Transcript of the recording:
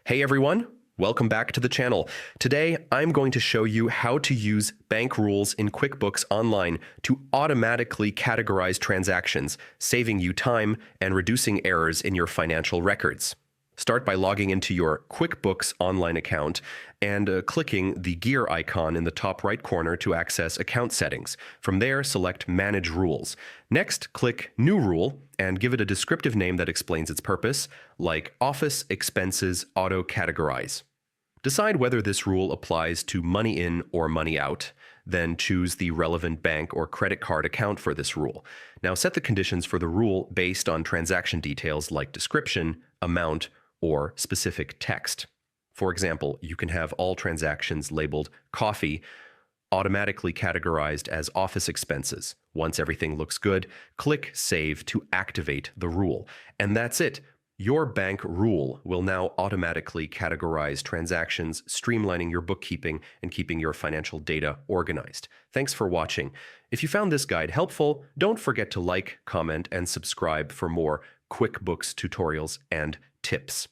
Hey everyone, welcome back to the channel. Today, I'm going to show you how to use bank rules in QuickBooks Online to automatically categorize transactions, saving you time and reducing errors in your financial records. Start by logging into your QuickBooks Online account and clicking the gear icon in the top right corner to access account settings. From there, select Manage Rules. Next, click New Rule and give it a descriptive name that explains its purpose, like Office Expenses Auto Categorize. Decide whether this rule applies to money in or money out. Then choose the relevant bank or credit card account for this rule. Now set the conditions for the rule based on transaction details like description, amount, or specific text. For example, you can have all transactions labeled coffee automatically categorized as office expenses. Once everything looks good, click Save to activate the rule. And that's it. Your bank rule will now automatically categorize transactions, streamlining your bookkeeping and keeping your financial data organized. Thanks for watching. If you found this guide helpful, don't forget to like, comment, and subscribe for more QuickBooks tutorials and tips.